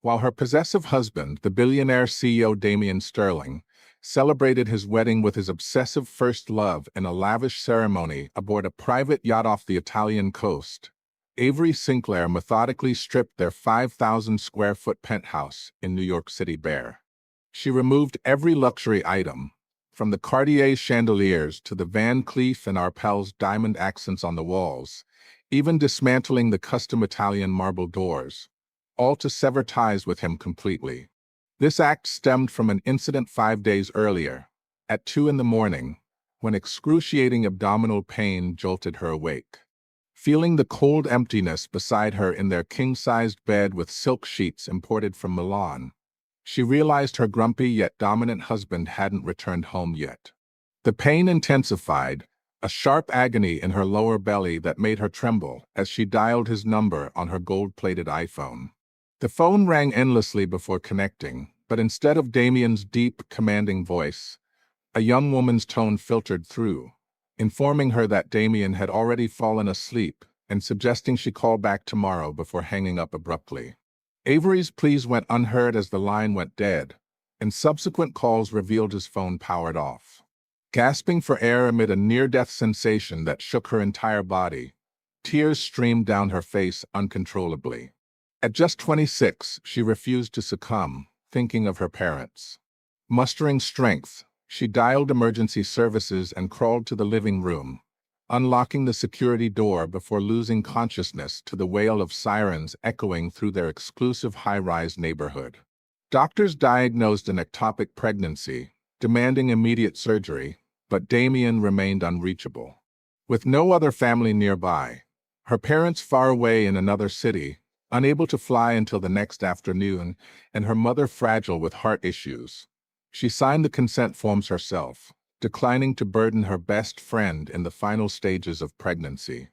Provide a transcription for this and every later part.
While her possessive husband, the billionaire CEO Damien Sterling, celebrated his wedding with his obsessive first love in a lavish ceremony aboard a private yacht off the Italian coast, Avery Sinclair methodically stripped their 5,000-square-foot penthouse in New York City bare. She removed every luxury item, from the Cartier chandeliers to the Van Cleef and Arpels diamond accents on the walls, even dismantling the custom Italian marble doors, all to sever ties with him completely. This act stemmed from an incident 5 days earlier, at 2 a.m, when excruciating abdominal pain jolted her awake. Feeling the cold emptiness beside her in their king-sized bed with silk sheets imported from Milan, she realized her grumpy yet dominant husband hadn't returned home yet. The pain intensified, a sharp agony in her lower belly that made her tremble as she dialed his number on her gold-plated iPhone. The phone rang endlessly before connecting, but instead of Damien's deep, commanding voice, a young woman's tone filtered through, informing her that Damien had already fallen asleep and suggesting she call back tomorrow before hanging up abruptly. Avery's pleas went unheard as the line went dead, and subsequent calls revealed his phone powered off. Gasping for air amid a near-death sensation that shook her entire body, tears streamed down her face uncontrollably. At just 26, she refused to succumb, thinking of her parents. Mustering strength, she dialed emergency services and crawled to the living room, unlocking the security door before losing consciousness to the wail of sirens echoing through their exclusive high-rise neighborhood. Doctors diagnosed an ectopic pregnancy, demanding immediate surgery, but Damien remained unreachable. With no other family nearby, her parents far away in another city, unable to fly until the next afternoon, and her mother fragile with heart issues, she signed the consent forms herself, declining to burden her best friend in the final stages of pregnancy.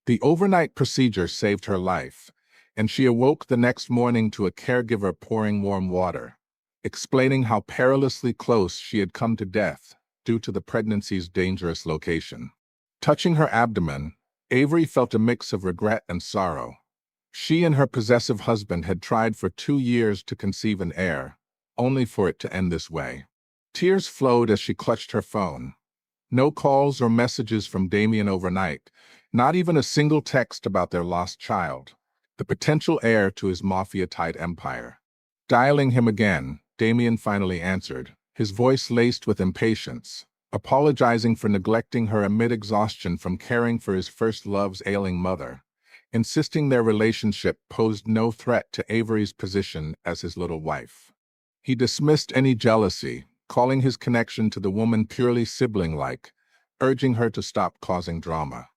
The overnight procedure saved her life, and she awoke the next morning to a caregiver pouring warm water, explaining how perilously close she had come to death due to the pregnancy's dangerous location. Touching her abdomen, Avery felt a mix of regret and sorrow. She and her possessive husband had tried for 2 years to conceive an heir, only for it to end this way. Tears flowed as she clutched her phone. No calls or messages from Damien overnight, not even a single text about their lost child, the potential heir to his mafia-tied empire. Dialing him again, Damien finally answered, his voice laced with impatience, apologizing for neglecting her amid exhaustion from caring for his first love's ailing mother, insisting their relationship posed no threat to Avery's position as his little wife. He dismissed any jealousy, calling his connection to the woman purely sibling-like, urging her to stop causing drama.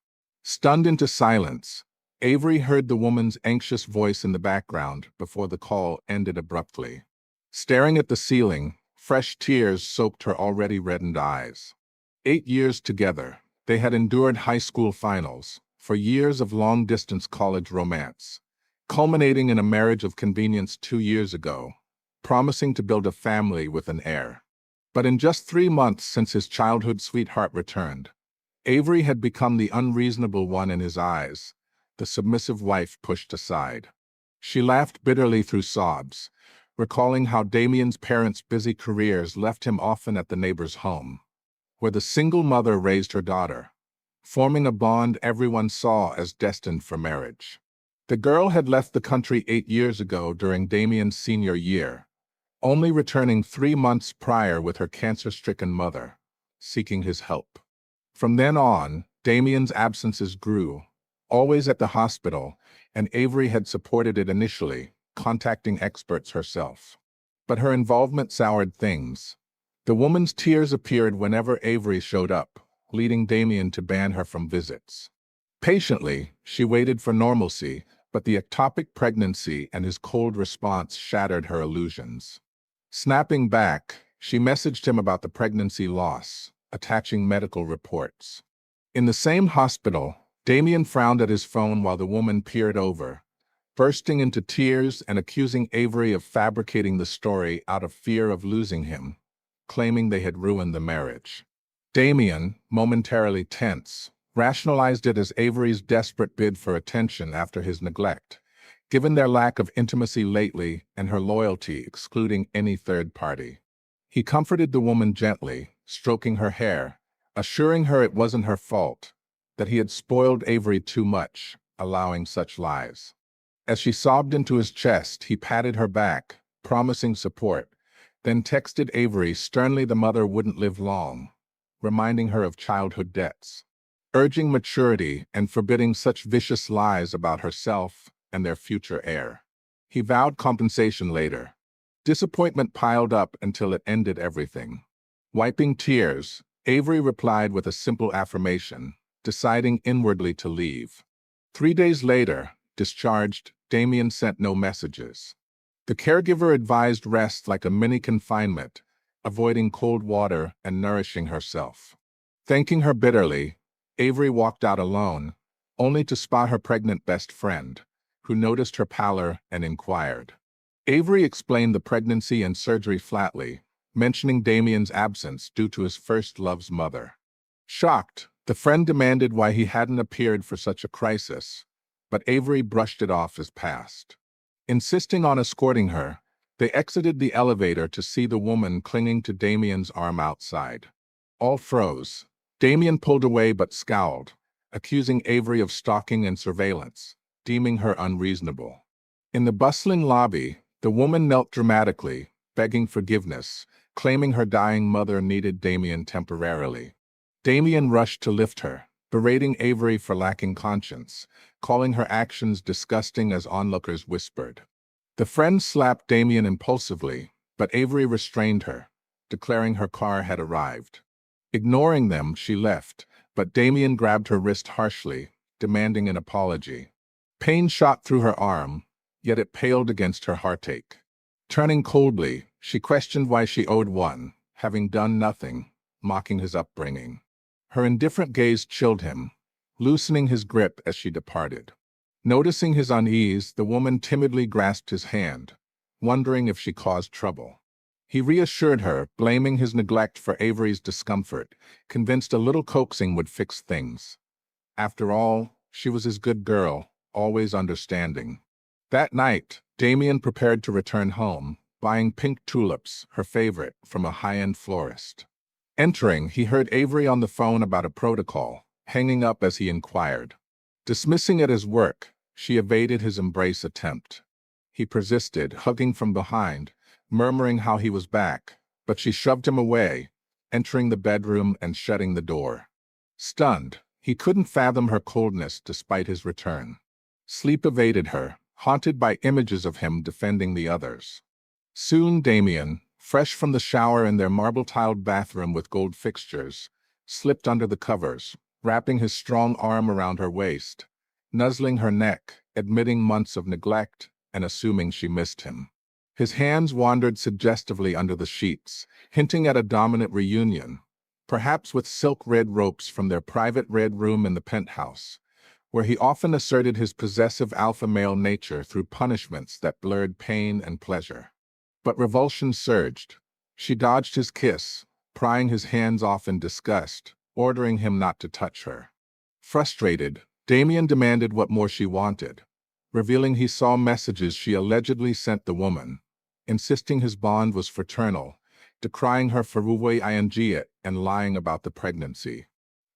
Stunned into silence, Avery heard the woman's anxious voice in the background before the call ended abruptly. Staring at the ceiling, fresh tears soaked her already reddened eyes. 8 years together, they had endured high school finals, for years of long-distance college romance, culminating in a marriage of convenience 2 years ago, promising to build a family with an heir. But in just 3 months since his childhood sweetheart returned, Avery had become the unreasonable one in his eyes, the submissive wife pushed aside. She laughed bitterly through sobs, recalling how Damien's parents' busy careers left him often at the neighbor's home, where the single mother raised her daughter, forming a bond everyone saw as destined for marriage. The girl had left the country 8 years ago during Damien's senior year, only returning 3 months prior with her cancer-stricken mother, seeking his help. From then on, Damien's absences grew, always at the hospital, and Avery had supported it initially, contacting experts herself. But her involvement soured things. The woman's tears appeared whenever Avery showed up, leading Damien to ban her from visits. Patiently, she waited for normalcy, but the ectopic pregnancy and his cold response shattered her illusions. Snapping back, she messaged him about the pregnancy loss, attaching medical reports. In the same hospital, Damien frowned at his phone while the woman peered over, bursting into tears and accusing Avery of fabricating the story out of fear of losing him, claiming they had ruined the marriage. Damien, momentarily tense, rationalized it as Avery's desperate bid for attention after his neglect, given their lack of intimacy lately and her loyalty excluding any third party. He comforted the woman gently, stroking her hair, assuring her it wasn't her fault, that he had spoiled Avery too much, allowing such lies. As she sobbed into his chest, he patted her back, promising support, then texted Avery sternly the mother wouldn't live long, reminding her of childhood debts, urging maturity and forbidding such vicious lies about herself and their future heir. He vowed compensation later. Disappointment piled up until it ended everything. Wiping tears, Avery replied with a simple affirmation, deciding inwardly to leave. 3 days later, discharged, Damien sent no messages. The caregiver advised rest like a mini confinement, avoiding cold water and nourishing herself. Thanking her bitterly, Avery walked out alone, only to spot her pregnant best friend, who noticed her pallor and inquired. Avery explained the pregnancy and surgery flatly, mentioning Damien's absence due to his first love's mother. Shocked, the friend demanded why he hadn't appeared for such a crisis, but Avery brushed it off as past. Insisting on escorting her, they exited the elevator to see the woman clinging to Damien's arm outside. All froze. Damien pulled away but scowled, accusing Avery of stalking and surveillance, deeming her unreasonable. In the bustling lobby, the woman knelt dramatically, begging forgiveness, claiming her dying mother needed Damien temporarily. Damien rushed to lift her, berating Avery for lacking conscience, calling her actions disgusting as onlookers whispered. The friend slapped Damien impulsively, but Avery restrained her, declaring her car had arrived. Ignoring them, she left, but Damien grabbed her wrist harshly, demanding an apology. Pain shot through her arm, yet it paled against her heartache. Turning coldly, she questioned why she owed one, having done nothing, mocking his upbringing. Her indifferent gaze chilled him, loosening his grip as she departed. Noticing his unease, the woman timidly grasped his hand, wondering if she caused trouble. He reassured her, blaming his neglect for Avery's discomfort, convinced a little coaxing would fix things. After all, she was his good girl, always understanding. That night, Damien prepared to return home, buying pink tulips, her favorite, from a high-end florist. Entering, he heard Avery on the phone about a protocol, hanging up as he inquired. Dismissing it as work, she evaded his embrace attempt. He persisted, hugging from behind, murmuring how he was back, but she shoved him away, entering the bedroom and shutting the door. Stunned, he couldn't fathom her coldness despite his return. Sleep evaded her, haunted by images of him defending the others. Soon Damien, fresh from the shower in their marble-tiled bathroom with gold fixtures, slipped under the covers, wrapping his strong arm around her waist, nuzzling her neck, admitting months of neglect and assuming she missed him. His hands wandered suggestively under the sheets, hinting at a dominant reunion, perhaps with silk red ropes from their private red room in the penthouse, where he often asserted his possessive alpha male nature through punishments that blurred pain and pleasure. But revulsion surged. She dodged his kiss, prying his hands off in disgust, ordering him not to touch her. Frustrated, Damien demanded what more she wanted, revealing he saw messages she allegedly sent the woman, insisting his bond was fraternal, decrying her for it and lying about the pregnancy.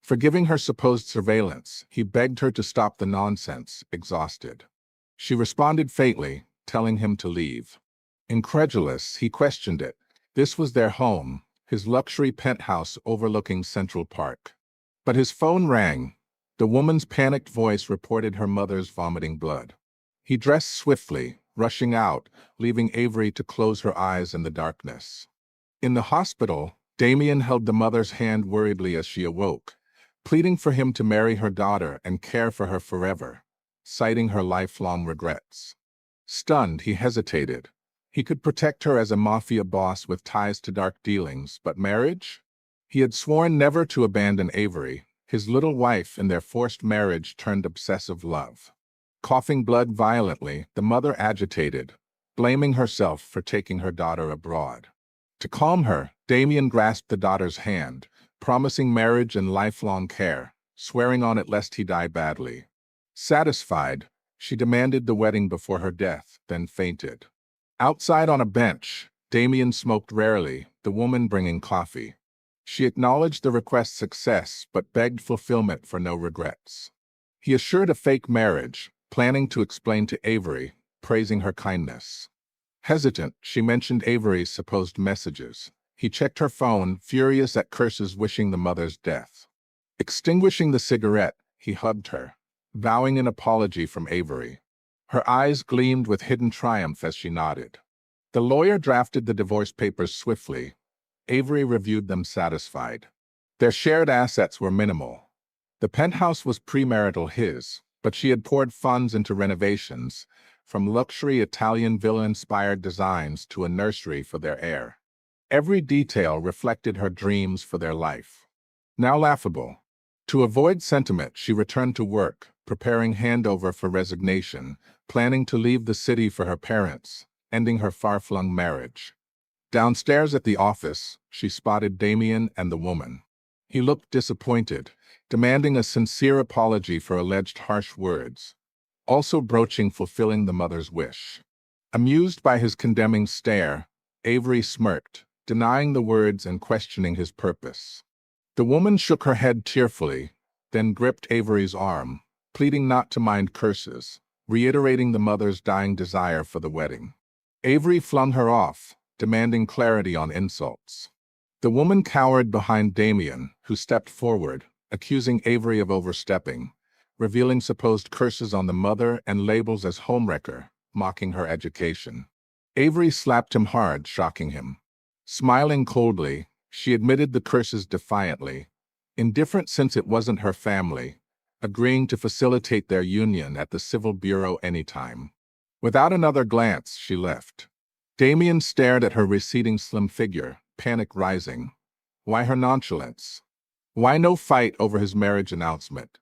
Forgiving her supposed surveillance, he begged her to stop the nonsense, exhausted. She responded faintly, telling him to leave. Incredulous, he questioned it. This was their home, his luxury penthouse overlooking Central Park. But his phone rang. The woman's panicked voice reported her mother's vomiting blood. He dressed swiftly, rushing out, leaving Avery to close her eyes in the darkness. In the hospital, Damien held the mother's hand worriedly as she awoke, pleading for him to marry her daughter and care for her forever, citing her lifelong regrets. Stunned, he hesitated. He could protect her as a mafia boss with ties to dark dealings, but marriage? He had sworn never to abandon Avery, his little wife in their forced marriage turned obsessive love. Coughing blood violently, the mother agitated, blaming herself for taking her daughter abroad. To calm her, Damien grasped the daughter's hand, promising marriage and lifelong care, swearing on it lest he die badly. Satisfied, She demanded the wedding before her death, then fainted. Outside on a bench, Damien smoked rarely, the woman bringing coffee. She acknowledged the request's success but begged fulfillment for no regrets. He assured a fake marriage, planning to explain to Avery, praising her kindness. Hesitant, she mentioned Avery's supposed messages. He checked her phone, furious at curses wishing the mother's death. Extinguishing the cigarette, he hugged her, vowing an apology from Avery. Her eyes gleamed with hidden triumph as she nodded. The lawyer drafted the divorce papers swiftly. Avery reviewed them satisfied. Their shared assets were minimal. The penthouse was premarital his, but she had poured funds into renovations, from luxury Italian villa-inspired designs to a nursery for their heir. Every detail reflected her dreams for their life. Now laughable. To avoid sentiment, she returned to work, preparing handover for resignation, planning to leave the city for her parents, ending her far-flung marriage. Downstairs at the office, she spotted Damien and the woman. He looked disappointed, demanding a sincere apology for alleged harsh words, also broaching fulfilling the mother's wish. Amused by his condemning stare, Avery smirked, denying the words and questioning his purpose. The woman shook her head tearfully, then gripped Avery's arm, pleading not to mind curses, reiterating the mother's dying desire for the wedding. Avery flung her off, demanding clarity on insults. The woman cowered behind Damien, who stepped forward, accusing Avery of overstepping, revealing supposed curses on the mother and labels as homewrecker, mocking her education. Avery slapped him hard, shocking him. Smiling coldly, she admitted the curses defiantly, indifferent since it wasn't her family, agreeing to facilitate their union at the Civil Bureau anytime. Without another glance, she left. Damien stared at her receding slim figure, panic rising. Why her nonchalance? Why no fight over his marriage announcement?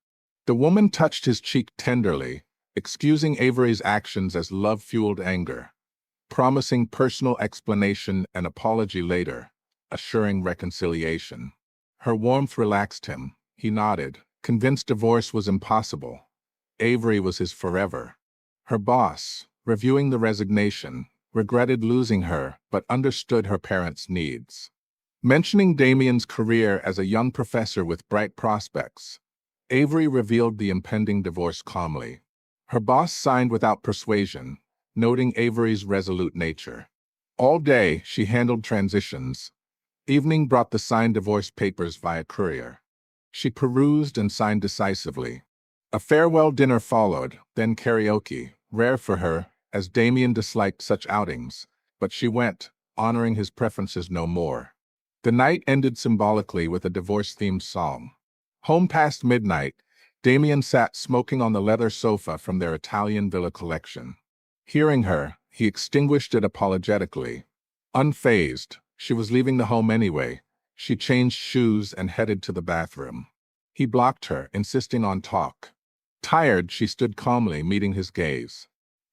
The woman touched his cheek tenderly, excusing Avery's actions as love-fueled anger, promising personal explanation and apology later, assuring reconciliation. Her warmth relaxed him. He nodded, convinced divorce was impossible. Avery was his forever. Her boss, reviewing the resignation, regretted losing her but understood her parents' needs. Mentioning Damien's career as a young professor with bright prospects, Avery revealed the impending divorce calmly. Her boss signed without persuasion, noting Avery's resolute nature. All day, she handled transitions. Evening brought the signed divorce papers via courier. She perused and signed decisively. A farewell dinner followed, then karaoke, rare for her, as Damien disliked such outings, but she went, honoring his preferences no more. The night ended symbolically with a divorce-themed song. Home past midnight, Damien sat smoking on the leather sofa from their Italian villa collection. Hearing her, he extinguished it apologetically. Unfazed, she was leaving the home anyway. She changed shoes and headed to the bathroom. He blocked her, insisting on talk. Tired, she stood calmly, meeting his gaze.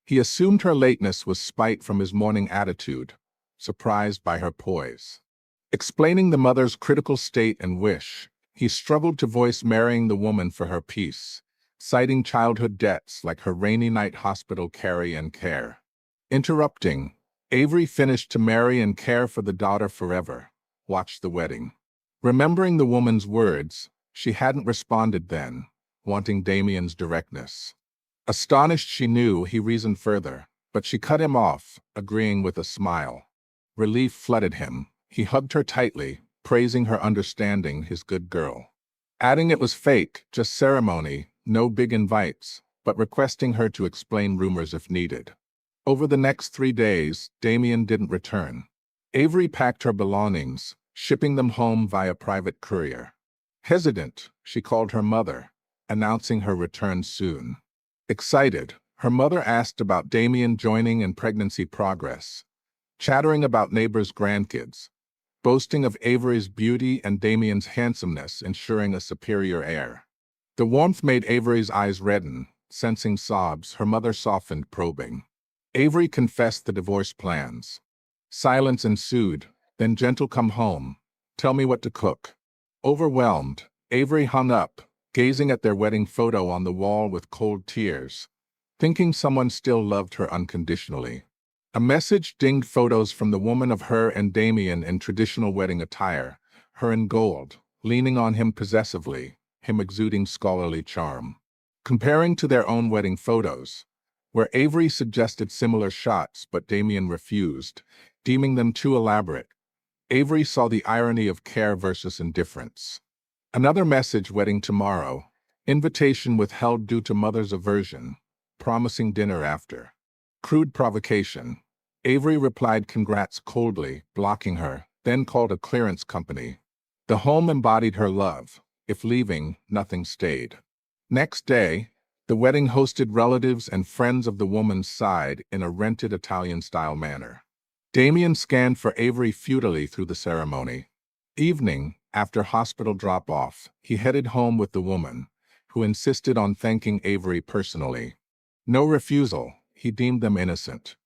He assumed her lateness was spite from his morning attitude, surprised by her poise. Explaining the mother's critical state and wish, he struggled to voice marrying the woman for her peace, citing childhood debts like her rainy night hospital carry and care. Interrupting, Avery finished to marry and care for the daughter forever. Watch the wedding. Remembering the woman's words, she hadn't responded then, wanting Damien's directness. Astonished she knew, he reasoned further, but she cut him off, agreeing with a smile. Relief flooded him. He hugged her tightly, praising her understanding, his good girl. Adding it was fake, just ceremony, no big invites, but requesting her to explain rumors if needed. Over the next 3 days, Damien didn't return. Avery packed her belongings, shipping them home via private courier. Hesitant, she called her mother, announcing her return soon. Excited, her mother asked about Damien joining and pregnancy progress, chattering about neighbors' grandkids, boasting of Avery's beauty and Damien's handsomeness, ensuring a superior heir. The warmth made Avery's eyes redden. Sensing sobs, her mother softened, probing. Avery confessed the divorce plans. Silence ensued, then gentle come home. Tell me what to cook. Overwhelmed, Avery hung up, gazing at their wedding photo on the wall with cold tears. thinking someone still loved her unconditionally. A message dinged photos from the woman of her and Damien in traditional wedding attire, her in gold, leaning on him possessively, him exuding scholarly charm. Comparing to their own wedding photos, where Avery suggested similar shots but Damien refused, deeming them too elaborate, Avery saw the irony of care versus indifference. Another message: wedding tomorrow, invitation withheld due to mother's aversion, promising dinner after. Crude provocation. Avery replied congrats coldly, blocking her, then called a clearance company. The home embodied her love. If leaving, nothing stayed. Next day, the wedding hosted relatives and friends of the woman's side in a rented Italian-style manner. Damien scanned for Avery futilely through the ceremony. Evening, after hospital drop-off, he headed home with the woman, who insisted on thanking Avery personally. No refusal, he deemed them innocent.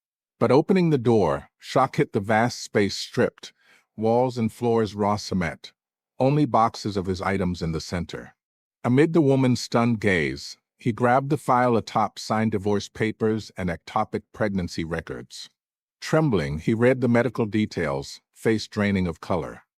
But opening the door, shock hit: the vast space stripped, walls and floors raw cement, only boxes of his items in the center. Amid the woman's stunned gaze, he grabbed the file atop signed divorce papers and ectopic pregnancy records. Trembling, he read the medical details, face draining of color.